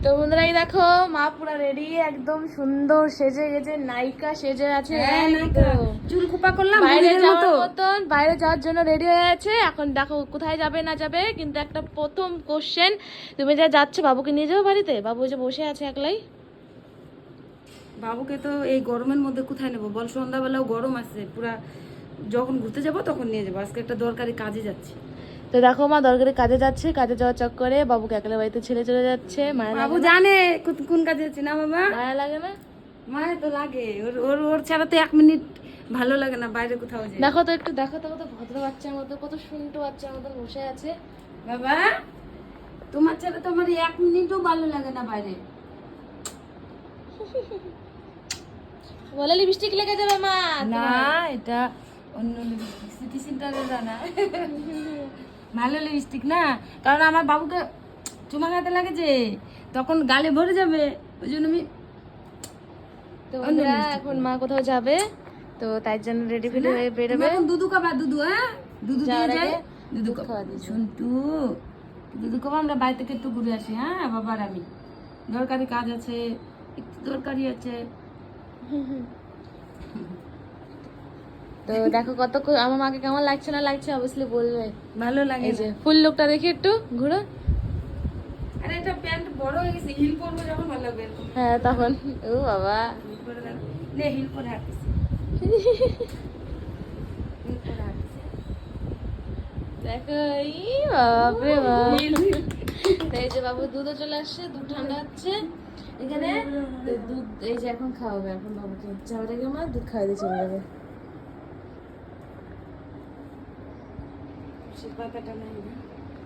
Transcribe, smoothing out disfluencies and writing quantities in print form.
তো বন্ধুরা এই দেখো মা পুরা রেডি একদম সুন্দর সেজে গেছে, নায়িকা সেজে আছে। চুল খোপা করলাম বাইরে যাওয়ার মতন, বাইরে যাওয়ার জন্য রেডি হয়ে আছে। এখন দেখো কোথায় যাবে না যাবে, কিন্তু একটা প্রথম কোশ্চেন, তুমি যা যাচ্ছ বাবুকে নিয়ে যাবো বাড়িতে? বাবু যে বসে আছে একলাই। বাবুকে তো এই গরমের মধ্যে কোথায় নেবো বল? সন্ধ্যাবেলাও গরম আছে পুরা, যখন ঘুরতে যাবো তখন নিয়ে যাবো। আজকে একটা দরকারি কাজে যাচ্ছি। তো দেখো মা দরকারি কাজে যাচ্ছে, কাজে যাওয়ার চক্করে বাবুকে একলা বাড়িতে ছেড়ে চলে যাচ্ছে। মায়া বাবু লাগে না? জানে কোন কাজে যাচ্ছি না বাবা? মায়া লাগে না? মায়ের তো লাগে, ওর ওর ওর ছাড়া তো 1 মিনিট ভালো লাগে না বাইরে কোথাও যায়। দেখো তো একটু, দেখো তো কত ভদ্র বাচ্চার মতো, কত শুনটো বাচ্চার মতো বসে আছে। বাবা তোমার ছাড়া তো আমার 1 মিনিটও ভালো লাগে না বাইরে। বলে লিপস্টিক লেগে যাবে মা। না এটা অন্য লিপস্টিক, সিটি সেন্টারে না ভালো লিপস্টিক না, কারণ আমার বাবুকে চুমা খাতে লাগে যে, তখন গালে ভরে যাবে, ওই জন্য আমি। তো বন্ধুরা এখন মা কোথাও যাবে, তো তাই জন্য রেডি ফেডি হয়ে বেরোবে। এখন দুধু খাবা, দুধু, হ্যাঁ দুধু দিয়ে যাই, দুধু খাওয়া দিয়েছে। শুনটু দুধু খাবো, আমরা বাড়ি থেকে একটু ঘুরে আসি। হ্যাঁ বাবার আমি দরকারি কাজ আছে, একটু দরকারি আছে। তো দেখো কত আমার মাকে কেমন লাগছে না লাগছে অবশ্যই বলবে। ভালো লাগে এই যে ফুল লুকটা দেখি একটু ঘুরো। আরে এটা প্যান্ট বড় হয়ে গেছে, হিল পরবো যখন ভালো লাগবে এরকম। হ্যাঁ তখন ও বাবা হিল পরে দেখো, নে হিল পরে হাঁটতেছি, হিল পরে হাঁটতেছি। দেখো ই বাপরে বাপ। তো এই যে বাবু দুধও চলে আসছে, দুধ ঠান্ডা হচ্ছে এখানে। তো দুধ এই যে এখন খাওয়াবে, এখন বাবুকে যাওয়ার আগে মা দুধ খাওয়াই দিয়ে চলে যাবে। সে পাতাটা নাই না।